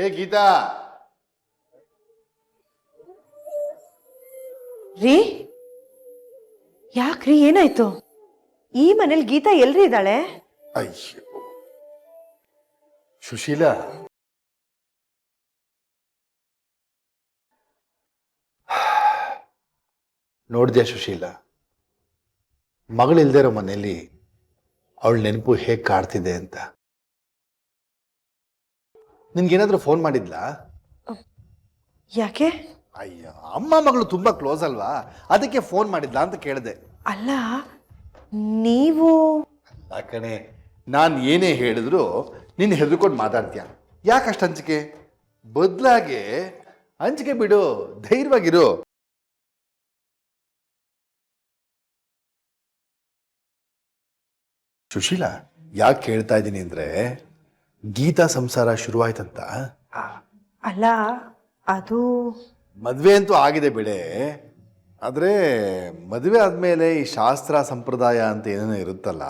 ಏ ಗೀತಾ, ರೀ ಯಾಕ್ರಿ ಏನಾಯ್ತು? ಈ ಮನೇಲಿ ಗೀತಾ ಎಲ್ರಿ ಇದ್ದಾಳೆ? ಅಯ್ಯೋ ಸುಶೀಲಾ, ನೋಡಿದ್ಯಾ ಸುಶೀಲಾ, ಮಗಳಿಲ್ದೇ ಇರೋ ಮನೆಯಲ್ಲಿ ಅವಳ ನೆನಪು ಹೇಗೆ ಕಾಡ್ತಿದೆ ಅಂತ. ನಿನ್ಗೇನಾದ್ರೂ ಫೋನ್ ಮಾಡಿದ್ಲಾ? ಯಾಕೆ? ಅಯ್ಯೋ, ಅಮ್ಮ ಮಗಳು ತುಂಬಾ ಕ್ಲೋಸ್ ಅಲ್ವಾ, ಅದಕ್ಕೆ ಫೋನ್ ಮಾಡಿದ್ಲಾ ಅಂತ ಕೇಳಿದೆ. ಅಲ್ಲ, ನೀವು ಆ ಕಣೆ, ನಾನು ಏನೇ ಹೇಳಿದ್ರು ನೀನು ಹೆದರ್ಕೊಂಡು ಮಾತಾಡ್ತೀಯ. ಯಾಕಷ್ಟು ಅಂಜಿಕೆ? ಬದಲಾಗೆ ಅಂಜಿಕೆ ಬಿಡು, ಧೈರ್ಯವಾಗಿರು. ಸುಶೀಲಾ, ಯಾಕೆ ಕೇಳ್ತಾ ಇದ್ದೀನಿ ಅಂದ್ರೆ, ಗೀತಾ ಸಂಸಾರ ಶುರುವಾಯ್ತಂತ. ಅಲ್ಲ, ಅದು ಮದುವೆ ಅಂತೂ ಆಗಿದೆ ಬಿಡೆ, ಆದರೆ ಮದುವೆ ಆದಮೇಲೆ ಈ ಶಾಸ್ತ್ರ ಸಂಪ್ರದಾಯ ಅಂತ ಏನೇನೋ ಇರುತ್ತಲ್ಲ,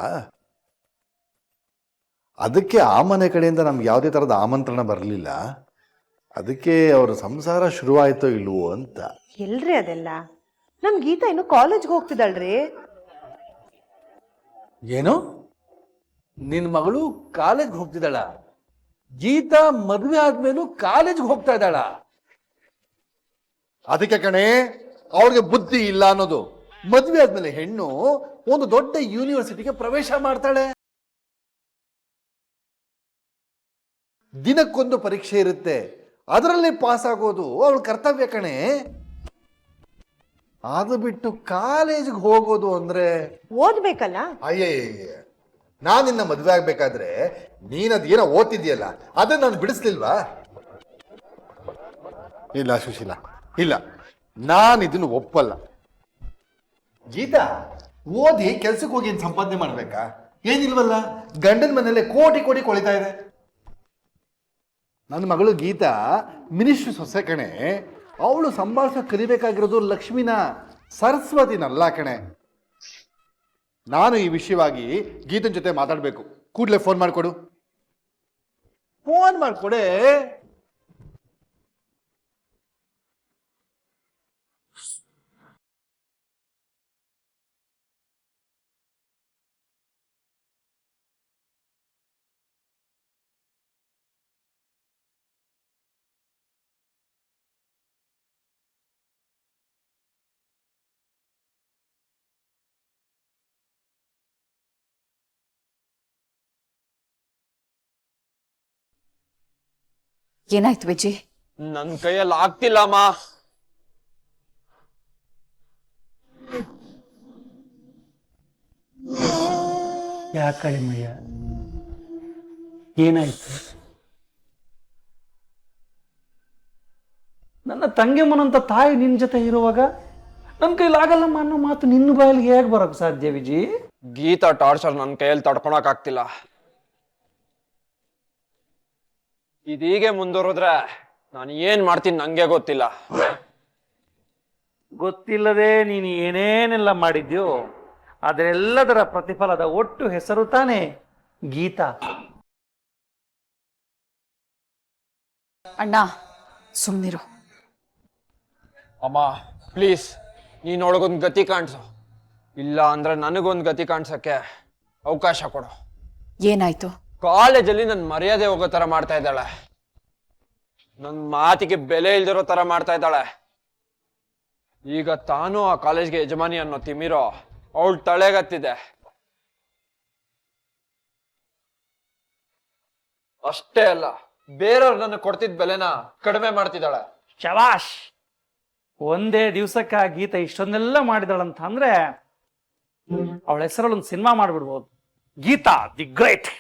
ಅದಕ್ಕೆ ಆ ಮನೆ ಕಡೆಯಿಂದ ನಮ್ಗೆ ಯಾವುದೇ ಥರದ ಆಮಂತ್ರಣ ಬರಲಿಲ್ಲ. ಅದಕ್ಕೆ ಅವ್ರ ಸಂಸಾರ ಶುರುವಾಯ್ತೋ ಇಲ್ವೋ ಅಂತ. ಎಲ್ರಿ ಅದೆಲ್ಲ? ನಮ್ ಗೀತಾ ಇನ್ನು ಕಾಲೇಜ್ಗೆ ಹೋಗ್ತಿದ್ದಾಳ್ರಿ. ಏನು, ನಿನ್ನ ಮಗಳು ಕಾಲೇಜ್ಗೆ ಹೋಗ್ತಿದ್ದಾಳ? ಗೀತಾ ಮದುವೆ ಆದ್ಮೇಲೂ ಕಾಲೇಜ್ಗೆ ಹೋಗ್ತಾ ಇದ್ದಾಳ? ಅದಕ್ಕೆ ಕಣೆ ಅವ್ರಿಗೆ ಬುದ್ಧಿ ಇಲ್ಲ ಅನ್ನೋದು. ಮದುವೆ ಆದ್ಮೇಲೆ ಹೆಣ್ಣು ಒಂದು ದೊಡ್ಡ ಯೂನಿವರ್ಸಿಟಿಗೆ ಪ್ರವೇಶ ಮಾಡ್ತಾಳೆ. ದಿನಕ್ಕೊಂದು ಪರೀಕ್ಷೆ ಇರುತ್ತೆ, ಅದರಲ್ಲಿ ಪಾಸ್ ಆಗೋದು ಅವಳ ಕರ್ತವ್ಯ ಕಣೆ. ಅದು ಬಿಟ್ಟು ಕಾಲೇಜ್ಗೆ ಹೋಗೋದು ಅಂದ್ರೆ ಓದ್ಬೇಕಲ್ಲ. ಅಯ್ಯಯ್ಯ, ನಾನು ನಿನ್ನ ಮದುವೆ ಆಗ್ಬೇಕಾದ್ರೆ ನೀನದೇನೋ ಓದ್ತಿದ್ಯಲ್ಲ, ಅದನ್ನ ನಾನು ಬಿಡಿಸ್ಲಿಲ್ವಾ? ಇಲ್ಲ ಸುಶೀಲಾ, ಇಲ್ಲ, ನಾನು ಇದನ್ನು ಒಪ್ಪಲ್ಲ. ಗೀತಾ ಓದಿ ಕೆಲ್ಸಕ್ಕೆ ಹೋಗಿ ಸಂಪಾದನೆ ಮಾಡ್ಬೇಕಾ? ಏನಿಲ್ವಲ್ಲ, ಗಂಡನ ಮನೇಲೆ ಕೋಟಿ ಕೋಟಿ ಕೊಳಿತಾ ಇದೆ. ನನ್ನ ಮಗಳು ಗೀತಾ ಮಿನಿಸ್ಟ್ರಿ ಸೊಸೆ ಕಣೆ. ಅವಳು ಸಂಭಾಷಣೆ ಕಲಿಬೇಕಾಗಿರೋದು ಲಕ್ಷ್ಮಿನ, ಸರಸ್ವತಿನಲ್ಲ ಕಣೆ. ನಾನು ಈ ವಿಷಯವಾಗಿ ಗೀತನ ಜೊತೆ ಮಾತಾಡಬೇಕು. ಕೂಡಲೇ ಫೋನ್ ಮಾಡಿಕೊಡು. ಫೋನ್ ಮಾಡಿಕೊಡೆ. ಏನಾಯ್ತು ವಿಜಿ? ನನ್ ಕೈಯಲ್ಲಿ ಆಗ್ತಿಲ್ಲಮ್ಮ. ಯಾಕಳಿಮಯ್ಯ, ಏನಾಯ್ತು? ನನ್ನ ತಂಗಿಮ್ಮನಂತ ತಾಯಿ ನಿನ್ನ ಜೊತೆ ಇರುವಾಗ ನನ್ನ ಕೈಲಾಗಲ್ಲಮ್ಮ ಅನ್ನೋ ಮಾತು ನಿನ್ನ ಬಾಯಲ್ಲಿ ಹೇಗೆ ಬರೋಕೆ ಸಾಧ್ಯ ವಿಜಿ? ಗೀತಾ ಟಾರ್ಚರ್ ನನ್ನ ಕೈಯಲ್ಲಿ ತಡ್ಕೊಳಕ್ ಆಗ್ತಿಲ್ಲ. ಇದೀಗೆ ಮುಂದುವರೆದ್ರೆ ನಾನು ಏನ್ ಮಾಡ್ತೀನಿ ನಂಗೆ ಗೊತ್ತಿಲ್ಲ. ಗೊತ್ತಿಲ್ಲದೆ ನೀನು ಏನೇನೆಲ್ಲ ಮಾಡಿದ್ಯೋ ಅದರೆಲ್ಲದರ ಪ್ರತಿಫಲದ ಒಟ್ಟು ಹೆಸರು ತಾನೇ ಗೀತಾ. ಅಣ್ಣ ಸುಮ್ನಿರು. ಅಮ್ಮ ಪ್ಲೀಸ್, ನೀನೊಳಗೊಂದು ಗತಿ ಕಾಣಿಸು, ಇಲ್ಲ ಅಂದ್ರೆ ನನಗೊಂದು ಗತಿ ಕಾಣಿಸಕ್ಕೆ ಅವಕಾಶ ಕೊಡು. ಏನಾಯ್ತು? ಕಾಲೇಜಲ್ಲಿ ನನ್ನ ಮರ್ಯಾದೆ ಹೋಗೋ ತರ ಮಾಡ್ತಾ ಇದ್ದಾಳೆ. ನನ್ನ ಮಾತಿಗೆ ಬೆಲೆ ಇಲ್ದಿರೋ ತರ ಮಾಡ್ತಾ ಇದ್ದಾಳೆ. ಈಗ ತಾನು ಆ ಕಾಲೇಜ್ಗೆ ಯಜಮಾನಿ ಅನ್ನೋ ತಿಮಿರೋ ಅವಳು ತಳೆಗತ್ತಿದೆ. ಅಷ್ಟೇ ಅಲ್ಲ, ಬೇರೆಯವ್ರು ನನ್ನ ಕೊಡ್ತಿದ್ದ ಬೆಲೆನ ಕಡಿಮೆ ಮಾಡ್ತಿದ್ದಾಳೆ. ಶಬಾಷ್! ಒಂದೇ ದಿವಸಕ್ಕೆ ಆ ಗೀತ ಇಷ್ಟೊಂದೆಲ್ಲ ಮಾಡಿದಳಂತ ಅಂದ್ರೆ ಅವಳ ಹೆಸರಲ್ಲಿ ಒಂದು ಸಿನಿಮಾ ಮಾಡ್ಬಿಡ್ಬೋದು, ಗೀತಾ ದಿ ಗ್ರೇಟ್.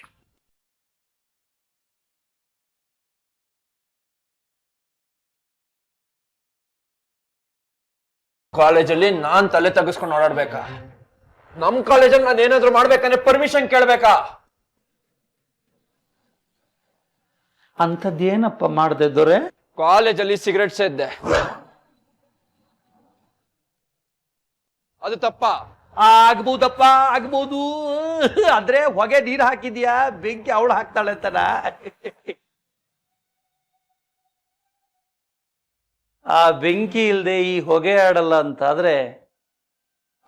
ಕಾಲೇಜಲ್ಲಿ ನಾನ್ ತಲೆ ತಗ್ಗಿಸ್ಕೊಂಡು ಓಡಾಡ್ಬೇಕಾ? ನಮ್ ಕಾಲೇಜಲ್ಲಿ ನಾನು ಏನಾದ್ರು ಮಾಡ್ಬೇಕಂದ್ರೆ ಪರ್ಮಿಷನ್ ಕೇಳ್ಬೇಕಾ? ಅಂಥದ್ದೇನಪ್ಪ ಮಾಡದೆ ದೊರೆ? ಕಾಲೇಜಲ್ಲಿ ಸಿಗರೆಟ್ ಸೇದ್ದೆ, ಅದು ತಪ್ಪ? ಆಗ್ಬಹುದಪ್ಪ, ಆಗ್ಬಹುದು. ಆದ್ರೆ ಹೊಗೆ ನೀರು ಹಾಕಿದ್ಯಾ, ಬೆಂಕಿ ಅವಳು ಹಾಕ್ತಾಳೆ ಅಂತಾನ. ಆ ಬೆಂಕಿ ಇಲ್ಲದೆ ಈ ಹೊಗೆ ಆಡಲ್ಲ ಅಂತಾದ್ರೆ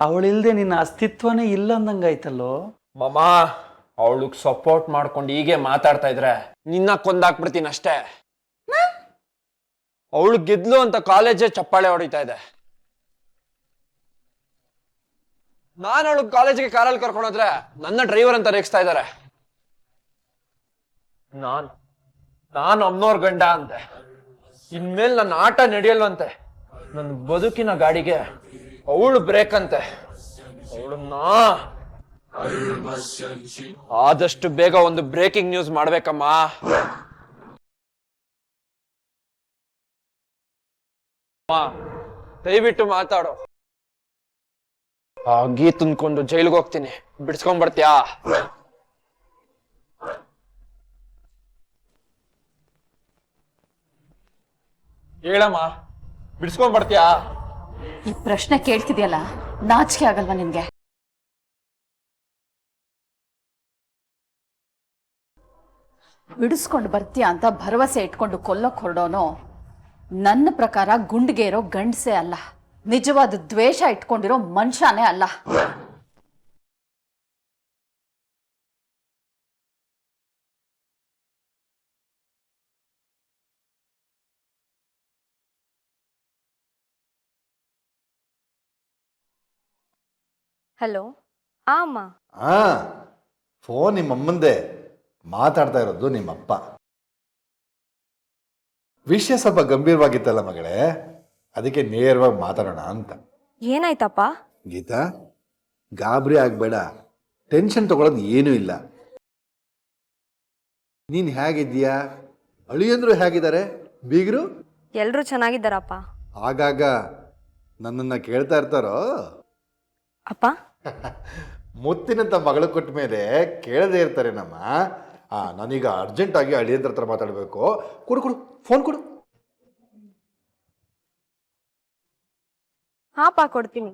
ಅವಳಿಲ್ದೆ ನಿನ್ನ ಅಸ್ತಿತ್ವನೇ ಇಲ್ಲ ಅಂದಂಗಾಯ್ತಲ್ಲೋ. ಮಾಮ, ಅವಳಿಗೆ ಸಪೋರ್ಟ್ ಮಾಡ್ಕೊಂಡು ಹೀಗೆ ಮಾತಾಡ್ತಾ ಇದ್ರೆ ನಿನ್ನ ಕೊಂದಾಕ್ಬಿಡ್ತೀನಿ ಅಷ್ಟೇ. ಅವಳು ಗೆದ್ಲು ಅಂತ ಕಾಲೇಜೇ ಚಪ್ಪಾಳೆ ಹೊಡಿತಾ ಇದೆ. ನಾನು ಅವಳು ಕಾಲೇಜಿಗೆ ಕಾರಲ್ಲಿ ಕರ್ಕೊಂಡೋದ್ರೆ ನನ್ನ ಡ್ರೈವರ್ ಅಂತ ರೇಗಿಸ್ತಾ ಇದ್ದಾರೆ. ನಾನು ಅಮ್ಮನವ್ರ ಗಂಡ ಅಂತೆ. ಇನ್ಮೇಲೆ ನನ್ನ ಆಟ ನಡೆಯಲ್ವಂತೆ. ನನ್ನ ಬದುಕಿನ ಗಾಡಿಗೆ ಅವಳು ಬ್ರೇಕ್ ಅಂತೆ. ಅವಳನ್ನ ಆದಷ್ಟು ಬೇಗ ಒಂದು ಬ್ರೇಕಿಂಗ್ ನ್ಯೂಸ್ ಮಾಡ್ಬೇಕಮ್ಮ. ದಯವಿಟ್ಟು ಮಾತಾಡು. ಗೀತ್ ಅಂದ್ಕೊಂಡು ಜೈಲಿಗೆ ಹೋಗ್ತೀನಿ, ಬಿಡ್ಸ್ಕೊಂಡ್ ಬರ್ತೀಯಾ? ಹೇಳಮ್ಮ, ಬಿಡ್ಸ್ಕೊಂಡ್ ಬರ್ತೀಯಾ? ಈ ಪ್ರಶ್ನೆ ಕೇಳ್ತಿದ್ಯಲ್ಲ, ನಾಚಿಕೆ ಆಗಲ್ವಾ ನಿನ್ಗೆ? ಬಿಡಿಸ್ಕೊಂಡು ಬರ್ತೀಯಾ ಅಂತ ಭರವಸೆ ಇಟ್ಕೊಂಡು ಕೊಲ್ಲೋಕ್ ಹೊರಡೋನು ನನ್ನ ಪ್ರಕಾರ ಗುಂಡಿಗೆ ಇರೋ ಗಂಡಸೇ ಅಲ್ಲ, ನಿಜವಾದ ದ್ವೇಷ ಇಟ್ಕೊಂಡಿರೋ ಮನುಷ್ಯನೇ ಅಲ್ಲ. ಹಲೋ. ಅಮ್ಮ. ಹಾ, ಫೋನ್ ನಿಮ್ಮಮ್ಮಂದೆ, ಮಾತಾಡ್ತಾ ಇರೋದು ನಿಮ್ಮಪ್ಪ. ವಿಷಯ ಸ್ವಲ್ಪ ಗಂಭೀರವಾಗಿತ್ತಲ್ಲ ಮಗಳೇ, ಅದಕ್ಕೆ ನೇರವಾಗಿ ಮಾತಾಡೋಣ ಅಂತ. ಏನಾಯ್ತಪ್ಪ? ಗೀತಾ, ಗಾಬರಿ ಆಗ್ಬೇಡ, ಟೆನ್ಷನ್ ತಗೊಳ್ಳೋದು ಏನೂ ಇಲ್ಲ. ನೀನು ಹೇಗಿದ್ದೀಯಾ? ಅಳಿಯಂದ್ರು ಹೇಗಿದ್ದಾರೆ? ಬೀಗರು ಎಲ್ರೂ ಚೆನ್ನಾಗಿದ್ದಾರಪ್ಪ. ಆಗಾಗ ನನ್ನನ್ನು ಕೇಳ್ತಾ ಇರ್ತಾರೋ? ಅಪ್ಪ, ಮುತ್ತಿನಂತ ಮಗಳು ಕೊಟ್ಟ ಮೇಲೆ ಕೇಳದೇ ಇರ್ತಾರೆ ನಮ್ಮ. ನಾನೀಗ ಅರ್ಜೆಂಟಾಗಿ ಅಳಿಯಂದ್ರ ಹತ್ರ ಮಾತಾಡಬೇಕು. ಕೊಡು ಕೊಡು, ಫೋನ್ ಕೊಡು. ಹಾಪ ಕೊಡ್ತೀನಿ.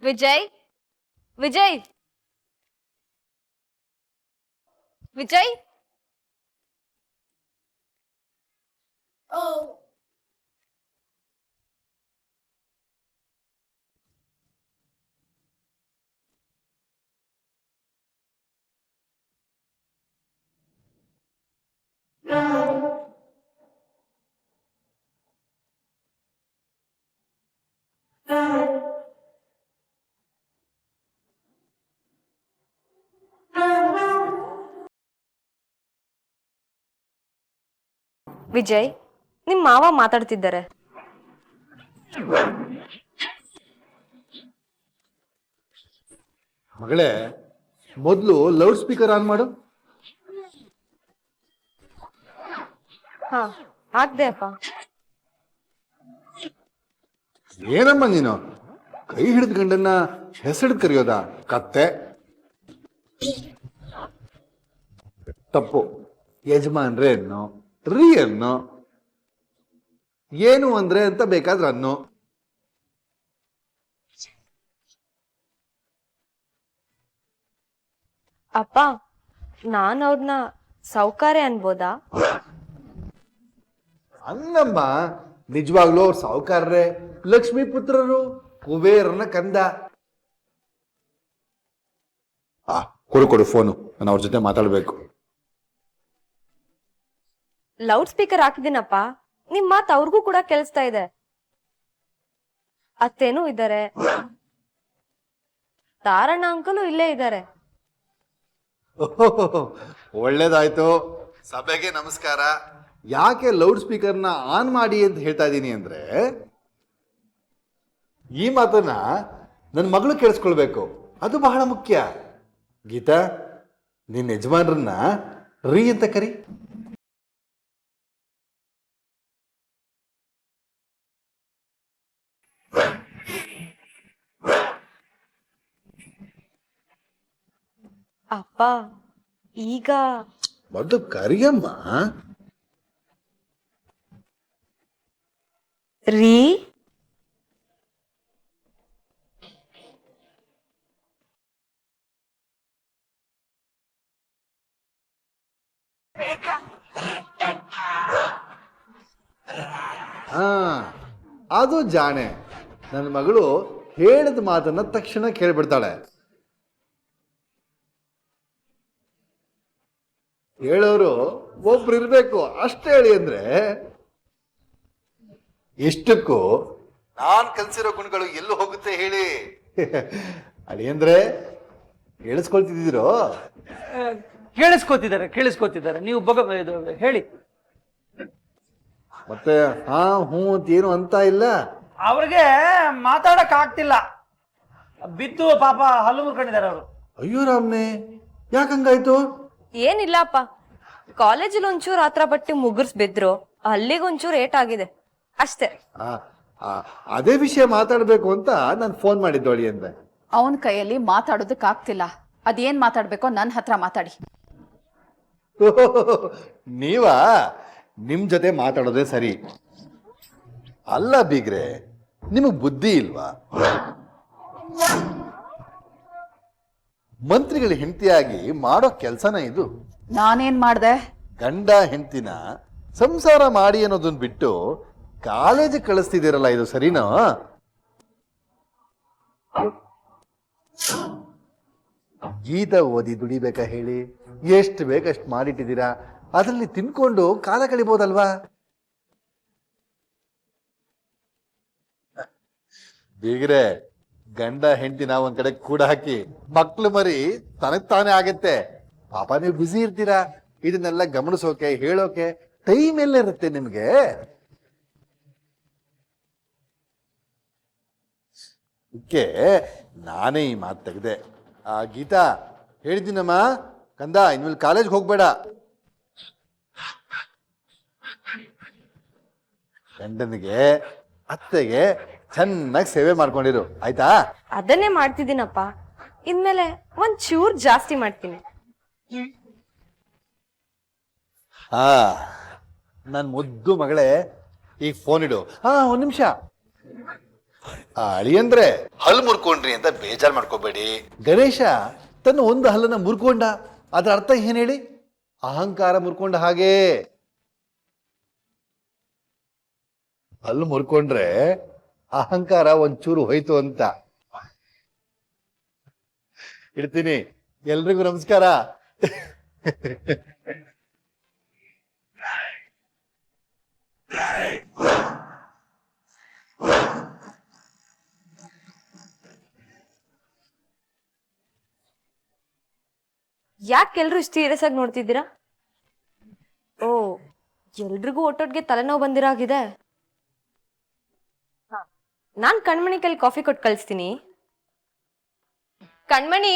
ವಿಜಯ್, ವಿಜಯ್, ವಿಜಯ್. ವಿಜಯ್, ನಿಮ್ ಮಾವ ಮಾತಾಡ್ತಿದ್ದಾರೆ. ಮಗಳೇ, ಮೊದಲು ಲೌಡ್ ಸ್ಪೀಕರ್ ಆನ್ ಮಾಡು. ಹಾ, ಆಗ್ದೆ ಅಪ್ಪ. ಏನಮ್ಮ ನೀನು ಕೈ ಹಿಡಿದ ಗಂಡನ್ನ ಹೆಸರಿಡ್ ಕರೆಯೋದ? ಕತ್ತೆ ತಪ್ಪು. ಯಜಮಾನ್ರೆ ಅನ್ನೋ, ರೀ ಅನ್ನೋ, ಏನು ಅಂದ್ರೆ ಅಂತ ಬೇಕಾದ್ರೆ ಅನ್ನೋ. ಅಪ್ಪ, ನಾನು ಅವ್ರನ್ನ ಸೌಕಾರ್ಯ ಅನ್ಬೋದಾ? ಅನ್ನಮ್ಮ, ನಿಜವಾಗ್ಲೂ ಅವ್ರು ಸಾಹುಕಾರರೇ, ಲಕ್ಷ್ಮೀ ಪುತ್ರರು, ಕುಬೇರನ ಕಂದ. ಕೊಡು ಕೊಡು ಫೋನು, ನಾನು ಅವ್ರ ಜೊತೆ ಮಾತಾಡ್ಬೇಕು. ಲೌಡ್ ಸ್ಪೀಕರ್ ಹಾಕಿದ್ದೀನಪ್ಪ. ನಿಮ್ ಮಾತು ಅವ್ರಿಗೂ ಕೂಡ ಕೇಳಿಸ್ತಾ ಇದೆ. ಅತ್ತೇನೂ ಇದ್ದಾರೆ, ತಾರಣ್ಣ ಅಂಕಲು ಇಲ್ಲೇ ಇದ್ದಾರೆ. ಒಳ್ಳೇದಾಯ್ತು. ಸಭೆಗೆ ನಮಸ್ಕಾರ. ಯಾಕೆ ಲೌಡ್ ಸ್ಪೀಕರ್ನ ಆನ್ ಮಾಡಿ ಅಂತ ಹೇಳ್ತಾ ಇದ್ದೀನಿ ಅಂದ್ರೆ, ಈ ಮಾತನ್ನ ನನ್ನ ಮಗಳು ಕೇಳಿಸ್ಕೊಳ್ಬೇಕು, ಅದು ಬಹಳ ಮುಖ್ಯ. ಗೀತಾ, ನಿನ್ನ ಯಜಮಾನ್ರನ್ನ ರೀ ಅಂತ ಕರಿ. ಅಪ್ಪ, ಈಗ ಮೊದಲು ಕರಿಯಮ್ಮ. ರೀ. ಅದು ಜಾಣೆ. ನನ್ನ ಮಗಳು ಹೇಳಿದ ಮಾತನ್ನ ತಕ್ಷಣ ಕೇಳ್ಬಿಡ್ತಾಳೆ. ಹೇಳೋರು ಒಬ್ರು ಇರ್ಬೇಕು ಅಷ್ಟೇ ಹೇಳಿ ಅಂದ್ರೆ ಎಷ್ಟಕ್ಕೂ ನಾನ್ ಕಲ್ಸಿರೋ ಗುಣಗಳು ಎಲ್ಲೂ ಹೋಗುತ್ತೆ ಹೇಳಿ. ಅಳಿ ಅಂದ್ರೆ ಕೇಳಿಸ್ಕೊಳ್ತಿದ್ದೀರೋ? ಕೇಳಿಸ್ಕೋತಿದ್ದಾರೆ ನೀವು ಇದು ಹೇಳಿ. ಮತ್ತೆ ಹಾ ಹ್ಞೂ ಅಂತ ಏನು ಅಂತ ಇಲ್ಲ. ಅವ್ರಿಗೆ ಮಾತಾಡಕ್ ಆಗ್ತಿಲ್ಲ, ಬಿದ್ದು ಪಾಪ ಹಲ್ಲು ಮುರ್ಕೊಂಡಿದ್ದಾರೆ ಅವರು. ಅಯ್ಯೋ ರಾಮ್ನೆ, ಯಾಕಂಗಾಯ್ತು? ಏನಿಲ್ಲಪ್ಪ, ಕಾಲೇಜಲ್ಲಿ ಒಂಚೂರು ಆತರ ಪಟ್ಟಿ ಮುಗುರ್ಸ್ ಬಿದ್ರು, ಅಲ್ಲಿಗೊಂಚೂರು ಏಟ್ ಆಗಿದೆ ಅಷ್ಟೇ. ಅದೇ ವಿಷಯ ಮಾತಾಡ್ಬೇಕು ಅಂತ ನಾನು ಫೋನ್ ಮಾಡಿದ್ದೋಳಿ ಅಂದೆ. ಅವನ ಕೈಯಲ್ಲಿ ಮಾತಾಡೋದಕ್ಕಾಗ್ತಿಲ್ಲ. ಅದೇನ್ ಮಾತಾಡ್ಬೇಕೋ ನನ್ನ ಹತ್ರ ಮಾತಾಡಿ. ನೀವಾ ನಿಮ್ ಜೊತೆ ಮಾತಾಡೋದೇ ಸರಿ. ಅಲ್ಲ ಬೀಗ್ರೆ, ನಿಮಗ್ ಬುದ್ಧಿ ಇಲ್ವಾ? ಮಂತ್ರಿಗಳ ಹೆಂಡತಿಯಾಗಿ ಮಾಡೋ ಕೆಲ್ಸನ ಇದು? ನಾನೇನ್ ಮಾಡ್ದೆ? ಗಂಡ ಹೆಂಡತಿನ ಸಂಸಾರ ಮಾಡಿ ಅನ್ನೋದನ್ನ ಬಿಟ್ಟು ಕಾಲೇಜಿಗೆ ಕಳಿಸ್ತಿದ್ದೀರಲ್ಲ, ಇದು ಸರಿನಾ? ಗೀತ ಓದಿ ದುಡಿಬೇಕಾ ಹೇಳಿ? ಎಷ್ಟು ಬೇಕಷ್ಟು ಮಾಡಿಟ್ಟಿದ್ದೀರಾ, ಅದರಲ್ಲಿ ತಿನ್ಕೊಂಡು ಕಾಲ ಕಳಿಬೋದಲ್ವಾ? ಬೀಗ್ರೆ, ಗಂಡ ಹೆಂಡತಿನ ಒಂದ್ ಕಡೆ ಕೂಡ ಹಾಕಿ ಮಕ್ಳು ಮರಿ ತನಗ್ ತಾನೇ ಆಗತ್ತೆ. ಪಾಪ ನೀವು ಬ್ಯುಸಿ ಇರ್ತೀರಾ, ಇದನ್ನೆಲ್ಲ ಗಮನಿಸೋಕೆ ಹೇಳೋಕೆ ಟೈಮ್ ಎಲ್ಲ ಇರುತ್ತೆ ನಿಮ್ಗೆ. ಅದಕ್ಕೆ ನಾನೇ ಈ ಮಾತು ತೆಗೆದೆ. ಗೀತಾ ಹೇಳಿದ್ದೀನಮ್ಮ, ಕಂದ ಇನ್ಮೇಲೆ ಕಾಲೇಜ್ಗೆ ಹೋಗ್ಬೇಡ, ಗಂಡನಿಗೆ ಅತ್ತೆಗೆ ಚೆನ್ನಾಗಿ ಸೇವೆ ಮಾಡ್ಕೊಂಡಿರು, ಆಯ್ತಾ? ಅದನ್ನೇ ಮಾಡ್ತಿದ್ದೀನಪ್ಪ, ಇನ್ಮೇಲೆ ಒಂಚೂರ್ ಜಾಸ್ತಿ ಮಾಡ್ತೀನಿ. ಹಾ, ನನ್ ಮುದ್ದು ಮಗಳೇ, ಈಗ ಫೋನ್ ಇಡು. ಒಂದ್ ನಿಮಿಷ. ಅಳಿಯಂದ್ರೆ ಹಲ್ಲು ಮುರ್ಕೊಂಡ್ರಿ ಅಂತ ಬೇಜಾರ್ ಮಾಡ್ಕೋಬೇಡಿ. ಗಣೇಶ ತನ್ನ ಒಂದು ಹಲ್ಲನ್ನ ಮುರ್ಕೊಂಡ, ಅದ್ರ ಅರ್ಥ ಏನ್ ಹೇಳಿ? ಅಹಂಕಾರ ಮುರ್ಕೊಂಡ ಹಾಗೆ. ಹಲ್ಲು ಮುರ್ಕೊಂಡ್ರೆ ಅಹಂಕಾರ ಒಂಚೂರು ಹೋಯ್ತು ಅಂತ. ಇಡ್ತೀನಿ. ಎಲ್ರಿಗೂ ನಮಸ್ಕಾರ. ಯಾಕೆ ಎಲ್ರು ಇಷ್ಟು ಸೀರಿಯಸ್ ಆಗಿ ನೋಡ್ತಿದ್ದೀರಾ? ಓ, ಎಲ್ರಿಗೂ ಒಟ್ಟೊಟ್ಟಿಗೆ ತಲೆನೋವು ಬಂದಿರಾಗಿದೆ. ನಾನ್ ಕಣ್ಮಣಿ ಕೈಲಿ ಕಾಫಿ ಕೊಟ್ಟು ಕಳಿಸ್ತೀನಿ. ಕಣ್ಮಣಿ,